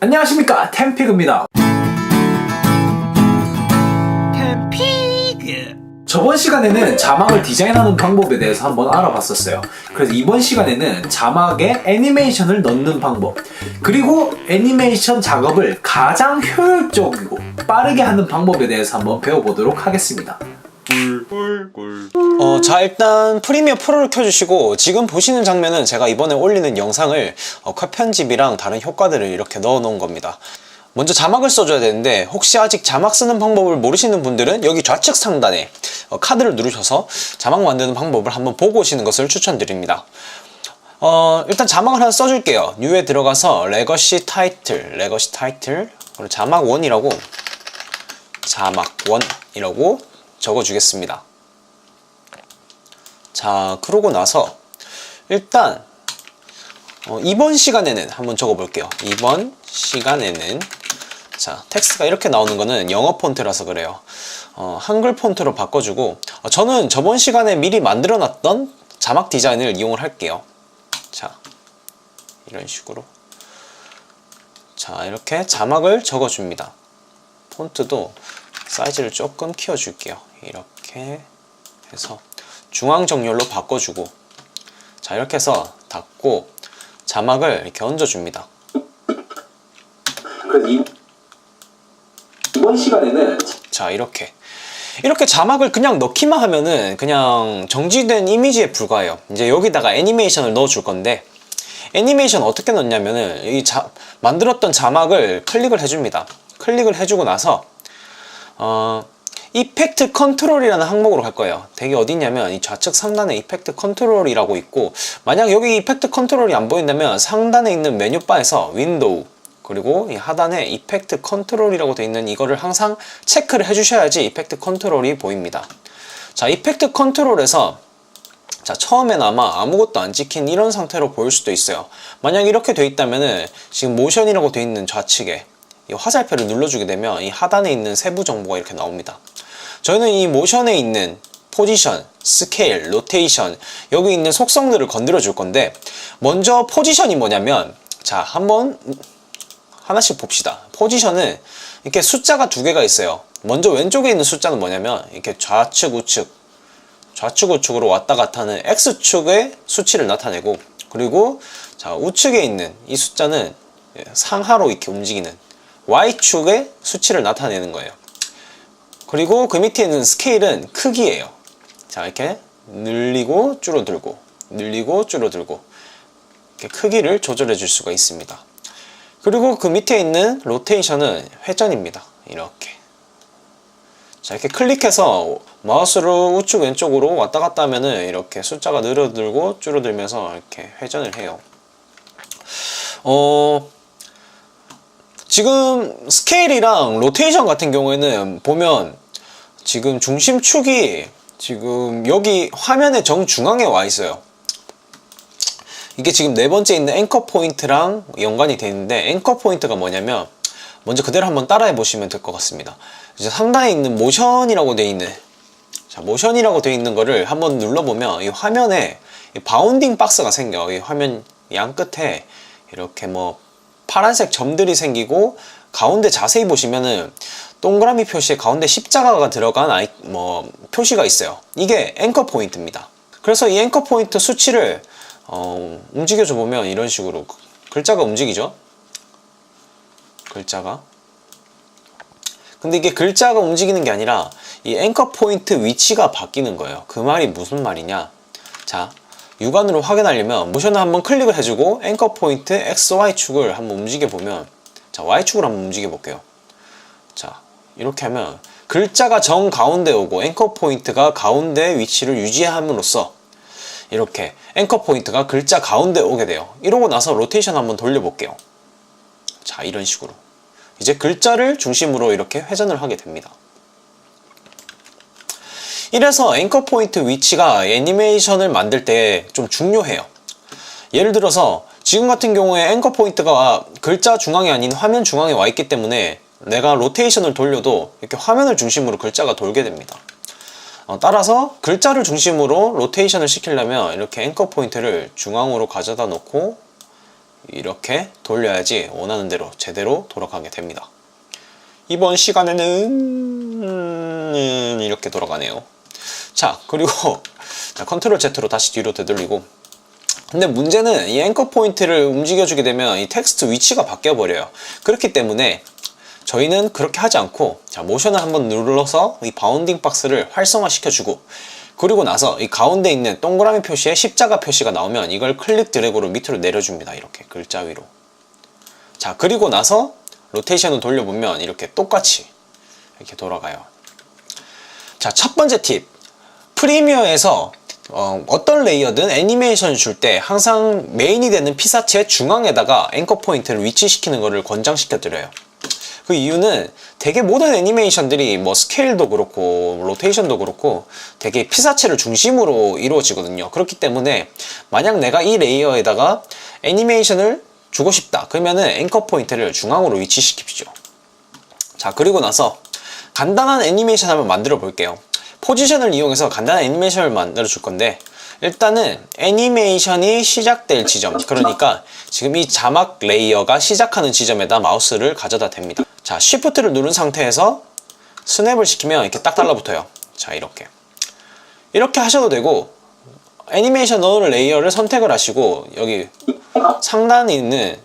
안녕하십니까, 템피그입니다. 템피그. 저번 시간에는 자막을 디자인하는 방법에 대해서 한번 알아봤었어요. 그래서 이번 시간에는 자막에 애니메이션을 넣는 방법, 그리고 애니메이션 작업을 가장 효율적이고 빠르게 하는 방법에 대해서 한번 배워보도록 하겠습니다. 자, 일단 프리미어 프로를 켜주시고 지금 보시는 장면은 제가 이번에 올리는 영상을 컷 편집이랑 다른 효과들을 이렇게 넣어 놓은 겁니다. 먼저 자막을 써줘야 되는데, 혹시 아직 자막 쓰는 방법을 모르시는 분들은 여기 좌측 상단에 카드를 누르셔서 자막 만드는 방법을 한번 보고 오시는 것을 추천드립니다. 일단 자막을 하나 써줄게요. New에 들어가서 레거시 타이틀, 그리고 자막 1이라고 적어주겠습니다. 자, 그러고 나서 일단 이번 시간에는 한번 적어볼게요. 이번 시간에는, 자, 텍스트가 이렇게 나오는 거는 영어 폰트라서 그래요. 한글 폰트로 바꿔주고, 저는 저번 시간에 미리 만들어놨던 자막 디자인을 이용을 할게요. 자, 이런 식으로. 자, 이렇게 자막을 적어줍니다. 폰트도 사이즈를 조금 키워줄게요. 이렇게 해서 중앙 정렬로 바꿔주고, 자, 이렇게 해서 닫고 자막을 이렇게 얹어줍니다. 그래서 이번 시간에는 자, 이렇게 자막을 그냥 넣기만 하면은 그냥 정지된 이미지에 불과해요. 이제 여기다가 애니메이션을 넣어줄 건데, 애니메이션 어떻게 넣냐면은 만들었던 자막을 클릭을 해줍니다. 클릭을 해주고 나서 이펙트 컨트롤이라는 항목으로 갈 거예요. 되게 어디냐면 이 좌측 상단에 이펙트 컨트롤이라고 있고, 만약 여기 이펙트 컨트롤이 안 보인다면 상단에 있는 메뉴바에서 윈도우, 그리고 이 하단에 이펙트 컨트롤이라고 되어 있는 이거를 항상 체크를 해주셔야지 이펙트 컨트롤이 보입니다. 자, 이펙트 컨트롤에서, 자, 처음엔 아마 아무것도 안 찍힌 이런 상태로 보일 수도 있어요. 만약 이렇게 되어 있다면은 지금 모션이라고 되어 있는 좌측에 이 화살표를 눌러주게 되면 이 하단에 있는 세부 정보가 이렇게 나옵니다. 저희는 이 모션에 있는 포지션, 스케일, 로테이션, 여기 있는 속성들을 건드려 줄 건데, 먼저 포지션이 뭐냐면, 자, 한번 하나씩 봅시다. 포지션은 이렇게 숫자가 두 개가 있어요. 먼저 왼쪽에 있는 숫자는 뭐냐면, 이렇게 좌측 우측으로 왔다 갔다 하는 X축의 수치를 나타내고, 그리고 자, 우측에 있는 이 숫자는 상하로 이렇게 움직이는 Y축의 수치를 나타내는 거예요. 그리고 그 밑에 있는 스케일은 크기예요. 자, 이렇게 늘리고 줄어들고, 늘리고 줄어들고, 이렇게 크기를 조절해 줄 수가 있습니다. 그리고 그 밑에 있는 로테이션은 회전입니다. 이렇게. 자, 이렇게 클릭해서 마우스로 우측 왼쪽으로 왔다 갔다 하면은 이렇게 숫자가 늘어들고 줄어들면서 이렇게 회전을 해요. 지금 스케일이랑 로테이션 같은 경우에는 보면 지금 중심축이 지금 여기 화면의 정중앙에 와 있어요. 이게 지금 네 번째 있는 앵커 포인트랑 연관이 되어 있는데, 앵커 포인트가 뭐냐면, 먼저 그대로 한번 따라해 보시면 될 것 같습니다. 이제 상단에 있는 모션이라고 되어 있는, 자, 모션이라고 되어 있는 거를 한번 눌러보면 이 화면에 바운딩 박스가 생겨요. 이 화면 양 끝에 이렇게 뭐 파란색 점들이 생기고, 가운데 자세히 보시면은 동그라미 표시에 가운데 십자가가 들어간 표시가 있어요. 이게 앵커 포인트입니다. 그래서 이 앵커 포인트 수치를 움직여줘 보면 이런 식으로 글자가 움직이죠. 글자가. 근데 이게 글자가 움직이는 게 아니라 이 앵커 포인트 위치가 바뀌는 거예요. 그 말이 무슨 말이냐. 자, 육안으로 확인하려면 모션을 한번 클릭을 해주고 앵커 포인트 XY축을 한번 움직여 보면, 자, Y축을 한번 움직여 볼게요. 자, 이렇게 하면 글자가 정 가운데 오고 앵커 포인트가 가운데 위치를 유지함으로써 이렇게 앵커 포인트가 글자 가운데 오게 돼요. 이러고 나서 로테이션 한번 돌려볼게요. 자, 이런 식으로 이제 글자를 중심으로 이렇게 회전을 하게 됩니다. 이래서 앵커 포인트 위치가 애니메이션을 만들 때 좀 중요해요. 예를 들어서 지금 같은 경우에 앵커 포인트가 글자 중앙이 아닌 화면 중앙에 와 있기 때문에 내가 로테이션을 돌려도 이렇게 화면을 중심으로 글자가 돌게 됩니다. 따라서 글자를 중심으로 로테이션을 시키려면 이렇게 앵커 포인트를 중앙으로 가져다 놓고 이렇게 돌려야지 원하는 대로 제대로 돌아가게 됩니다. 이번 시간에는 이렇게 돌아가네요. 자, 그리고 컨트롤 Z로 다시 뒤로 되돌리고, 근데 문제는 이 앵커 포인트를 움직여주게 되면 이 텍스트 위치가 바뀌어 버려요. 그렇기 때문에 저희는 그렇게 하지 않고, 자, 모션을 한번 눌러서 이 바운딩 박스를 활성화 시켜주고, 그리고 나서 이 가운데 있는 동그라미 표시에 십자가 표시가 나오면 이걸 클릭 드래그로 밑으로 내려줍니다. 이렇게 글자 위로. 자, 그리고 나서 로테이션을 돌려보면 이렇게 똑같이 이렇게 돌아가요. 자, 첫 번째 팁. 프리미어에서 어떤 레이어든 애니메이션을 줄 때 항상 메인이 되는 피사체 중앙에다가 앵커 포인트를 위치시키는 것을 권장시켜 드려요. 그 이유는 되게 모든 애니메이션들이 뭐 스케일도 그렇고 로테이션도 그렇고 되게 피사체를 중심으로 이루어지거든요. 그렇기 때문에 만약 내가 이 레이어에다가 애니메이션을 주고 싶다 그러면은 앵커 포인트를 중앙으로 위치시킵시오. 자, 그리고 나서 간단한 애니메이션 한번 만들어 볼게요. 포지션을 이용해서 간단한 애니메이션을 만들어 줄 건데, 일단은 애니메이션이 시작될 지점, 그러니까 지금 이 자막 레이어가 시작하는 지점에다 마우스를 가져다 댑니다. 자, Shift를 누른 상태에서 스냅을 시키면 이렇게 딱 달라붙어요. 자, 이렇게 하셔도 되고, 애니메이션 넣을 레이어를 선택을 하시고 여기 상단에 있는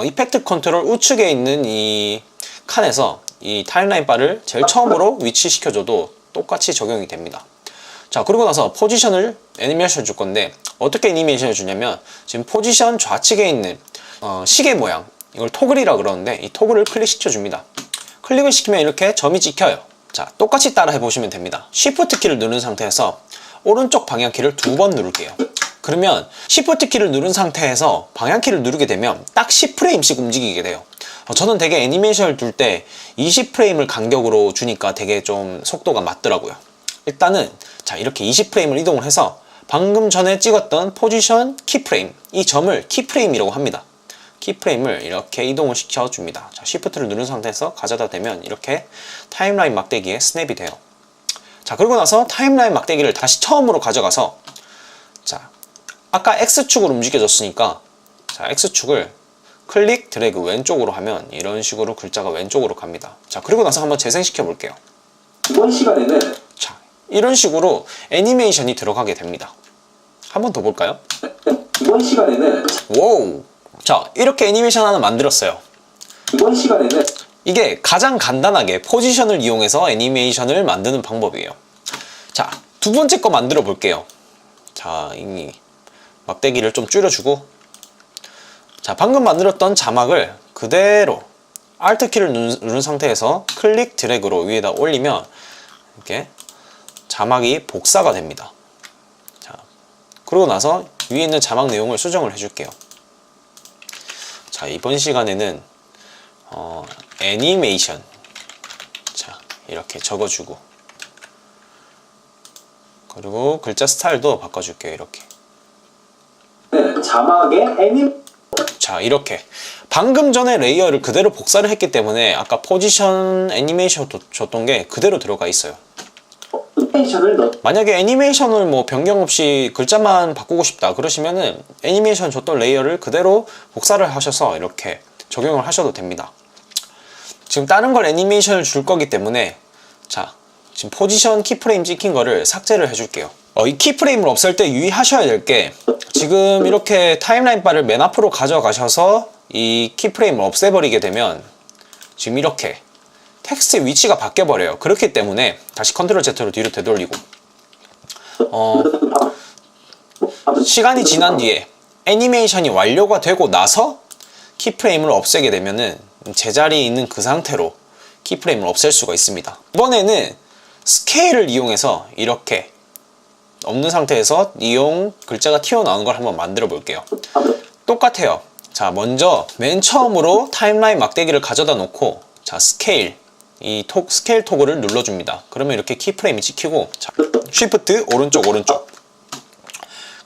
이펙트 컨트롤 우측에 있는 이 칸에서 이 타임라인 바를 제일 처음으로 위치시켜줘도 똑같이 적용이 됩니다. 자, 그리고 나서 포지션을 애니메이션 줄 건데, 어떻게 애니메이션을 주냐면 지금 포지션 좌측에 있는 시계 모양, 이걸 토글이라 그러는데 이 토글을 클릭시켜 줍니다. 클릭을 시키면 이렇게 점이 찍혀요. 자, 똑같이 따라 해보시면 됩니다. Shift 키를 누른 상태에서 오른쪽 방향키를 2번 누를게요. 그러면 Shift 키를 누른 상태에서 방향키를 누르게 되면 딱 10프레임씩 움직이게 돼요. 저는 되게 애니메이션을 둘 때 20프레임을 간격으로 주니까 되게 좀 속도가 맞더라고요. 일단은 자, 이렇게 20프레임을 이동을 해서 방금 전에 찍었던 포지션 키프레임, 이 점을 키프레임이라고 합니다. 키프레임을 이렇게 이동을 시켜줍니다. 자, Shift를 누른 상태에서 가져다 대면 이렇게 타임라인 막대기에 스냅이 돼요. 자, 그리고 나서 타임라인 막대기를 다시 처음으로 가져가서, 자, 아까 X축으로 움직여졌으니까, 자, X축을 클릭 드래그 왼쪽으로 하면 이런 식으로 글자가 왼쪽으로 갑니다. 자, 그리고 나서 한번 재생시켜 볼게요. 이번 시간에는 자, 이런 식으로 애니메이션이 들어가게 됩니다. 한 번 더 볼까요? 이번 시간에는 와우! 자, 이렇게 애니메이션 하나 만들었어요. 이번 시간에는 이게 가장 간단하게 포지션을 이용해서 애니메이션을 만드는 방법이에요. 자, 두 번째 거 만들어 볼게요. 자, 이 막대기를 좀 줄여주고, 자, 방금 만들었던 자막을 그대로 Alt 키를 누른 상태에서 클릭 드래그로 위에다 올리면 이렇게 자막이 복사가 됩니다. 자, 그러고 나서 위에 있는 자막 내용을 수정을 해줄게요. 자, 이번 시간에는 애니메이션, 자, 이렇게 적어주고, 그리고 글자 스타일도 바꿔줄게요. 이렇게. 자막의 자, 이렇게 방금 전에 레이어를 그대로 복사를 했기 때문에 아까 포지션 애니메이션 줬던 게 그대로 들어가 있어요. 애니메이션을 만약에 애니메이션을 뭐 변경 없이 글자만 바꾸고 싶다 그러시면은 애니메이션 줬던 레이어를 그대로 복사를 하셔서 이렇게 적용을 하셔도 됩니다. 지금 다른 걸 애니메이션을 줄 거기 때문에, 자, 지금 포지션 키프레임 찍힌 거를 삭제를 해줄게요. 이 키프레임을 없앨 때 유의하셔야 될 게, 지금 이렇게 타임라인 바를 맨 앞으로 가져가셔서 이 키프레임을 없애버리게 되면 지금 이렇게 텍스트 위치가 바뀌어버려요. 그렇기 때문에 다시 컨트롤 Z로 뒤로 되돌리고, 시간이 지난 뒤에 애니메이션이 완료가 되고 나서 키프레임을 없애게 되면은 제자리에 있는 그 상태로 키프레임을 없앨 수가 있습니다. 이번에는 스케일을 이용해서 이렇게 없는 상태에서 이용 글자가 튀어나오는 걸 한번 만들어 볼게요. 똑같아요. 자, 먼저 맨 처음으로 타임라인 막대기를 가져다 놓고, 자, 스케일, 스케일 토글을 눌러줍니다. 그러면 이렇게 키프레임이 찍히고, 자, 쉬프트 오른쪽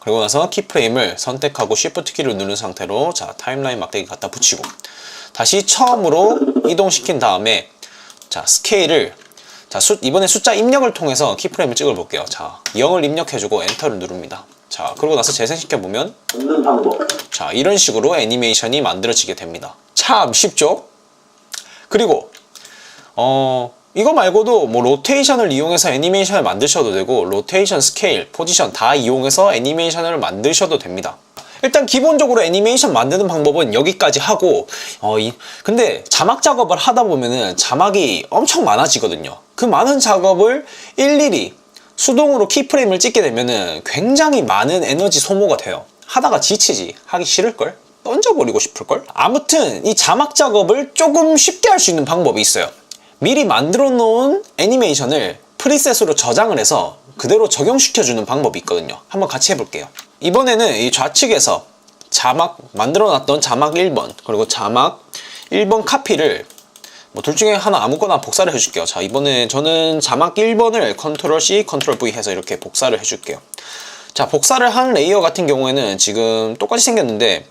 그리고 나서 키프레임을 선택하고 쉬프트 키를 누른 상태로, 자, 타임라인 막대기 갖다 붙이고, 다시 처음으로 이동시킨 다음에, 자, 스케일을, 자, 이번에 숫자 입력을 통해서 키프레임을 찍어 볼게요. 자, 0을 입력해주고 엔터를 누릅니다. 자, 그러고 나서 재생시켜 보면, 없는 방법. 자, 이런 식으로 애니메이션이 만들어지게 됩니다. 참 쉽죠? 그리고 이거 말고도 뭐 로테이션을 이용해서 애니메이션을 만드셔도 되고, 로테이션, 스케일, 포지션 다 이용해서 애니메이션을 만드셔도 됩니다. 일단 기본적으로 애니메이션 만드는 방법은 여기까지 하고, 근데 자막 작업을 하다 보면은 자막이 엄청 많아지거든요. 그 많은 작업을 일일이 수동으로 키프레임을 찍게 되면은 굉장히 많은 에너지 소모가 돼요. 하다가 지치지, 하기 싫을걸? 던져버리고 싶을걸? 아무튼 이 자막 작업을 조금 쉽게 할 수 있는 방법이 있어요. 미리 만들어 놓은 애니메이션을 프리셋으로 저장을 해서 그대로 적용시켜주는 방법이 있거든요. 한번 같이 해볼게요. 이번에는 이 좌측에서 자막 만들어 놨던 자막 1번 그리고 자막 1번 카피를 뭐 둘 중에 하나 아무거나 복사를 해줄게요. 자, 이번에 저는 자막 1번을 컨트롤 C, 컨트롤 V 해서 이렇게 복사를 해줄게요. 자, 복사를 한 레이어 같은 경우에는 지금 똑같이 생겼는데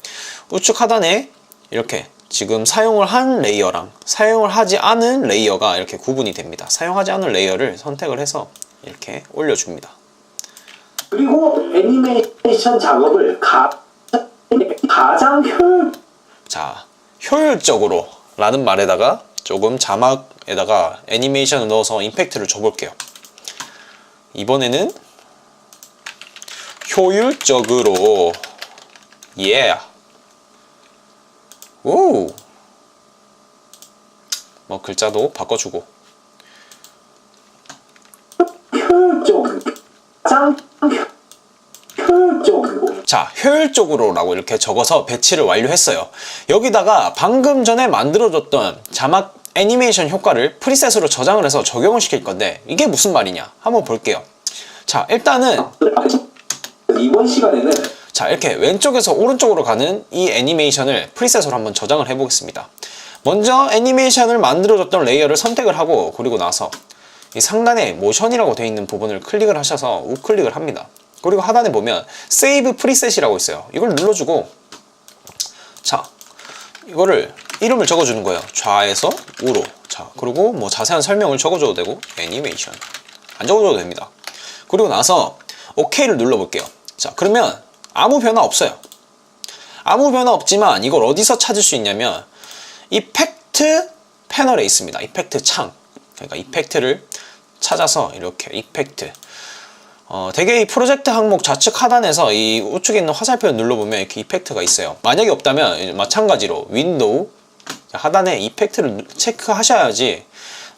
우측 하단에 이렇게 지금 사용을 한 레이어랑 사용을 하지 않은 레이어가 이렇게 구분이 됩니다. 사용하지 않은 레이어를 선택을 해서 이렇게 올려줍니다. 그리고 애니메이션 작업을 가장 효율적으로 라는 말에다가 조금 자막에다가 애니메이션을 넣어서 임팩트를 줘볼게요. 이번에는 효율적으로 오! 뭐 글자도 바꿔주고 자, 효율적으로 라고 이렇게 적어서 배치를 완료했어요. 여기다가 방금 전에 만들어줬던 자막 애니메이션 효과를 프리셋으로 저장을 해서 적용을 시킬 건데 이게 무슨 말이냐 한번 볼게요. 자, 일단은 이번 시간에는 자, 이렇게 왼쪽에서 오른쪽으로 가는 이 애니메이션을 프리셋으로 한번 저장을 해보겠습니다. 먼저 애니메이션을 만들어줬던 레이어를 선택을 하고, 그리고 나서 이 상단에 모션이라고 되어 있는 부분을 클릭을 하셔서 우클릭을 합니다. 그리고 하단에 보면 세이브 프리셋이라고 있어요. 이걸 눌러주고, 자, 이거를 이름을 적어주는 거예요. 좌에서 우로. 자, 그리고 뭐 자세한 설명을 적어줘도 되고, 애니메이션 안 적어줘도 됩니다. 그리고 나서 OK를 눌러볼게요. 자, 그러면 아무 변화 없어요. 아무 변화 없지만 이걸 어디서 찾을 수 있냐면 이펙트 패널에 있습니다. 이펙트 창. 그러니까 이펙트를 찾아서 이렇게 이펙트. 되게 이 프로젝트 항목 좌측 하단에서 이 우측에 있는 화살표를 눌러보면 이렇게 이펙트가 있어요. 만약에 없다면 마찬가지로 윈도우 하단에 이펙트를 체크하셔야지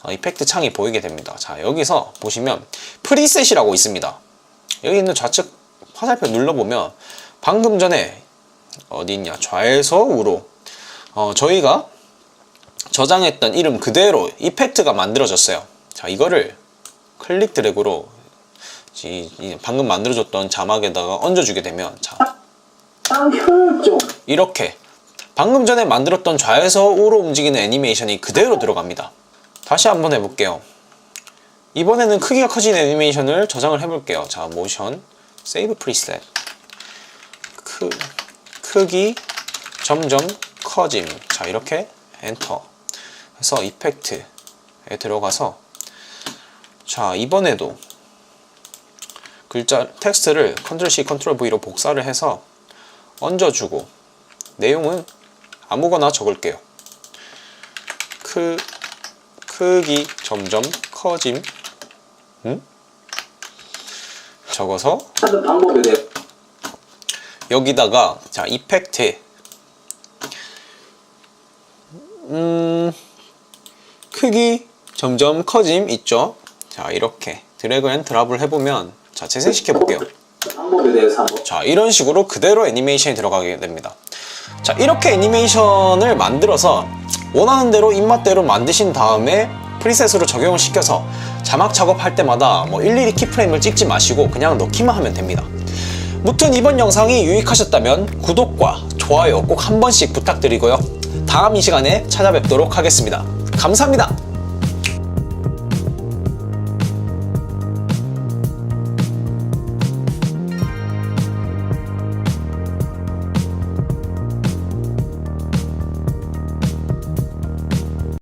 이펙트 창이 보이게 됩니다. 자, 여기서 보시면 프리셋이라고 있습니다. 여기 있는 좌측 화살표 눌러보면 방금 전에 어디 있냐, 좌에서 우로 저희가 저장했던 이름 그대로 이펙트가 만들어졌어요. 자, 이거를 클릭 드래그로 방금 만들어줬던 자막에다가 얹어주게 되면, 자, 이렇게 방금 전에 만들었던 좌에서 우로 움직이는 애니메이션이 그대로 들어갑니다. 다시 한번 해볼게요. 이번에는 크기가 커진 애니메이션을 저장을 해볼게요. 자, 모션, 세이브 프리셋, 크기 점점 커짐. 자, 이렇게 엔터 해서 이펙트에 들어가서, 자, 이번에도 글자 텍스트를 컨트롤 C, 컨트롤 V로 복사를 해서 얹어주고 내용은 아무거나 적을게요. 크기 점점 커짐. 적어서 여기다가, 자, 이펙트 크기 점점 커짐 있죠? 자, 이렇게 드래그 앤 드랍을 해보면, 자, 재생시켜 볼게요. 자, 이런 식으로 그대로 애니메이션이 들어가게 됩니다. 자, 이렇게 애니메이션을 만들어서 원하는 대로 입맛대로 만드신 다음에 프리셋으로 적용을 시켜서 자막 작업할 때마다 뭐 일일이 키프레임을 찍지 마시고 그냥 넣기만 하면 됩니다. 무튼 이번 영상이 유익하셨다면 구독과 좋아요 꼭 한 번씩 부탁드리고요. 다음 이 시간에 찾아뵙도록 하겠습니다. 감사합니다.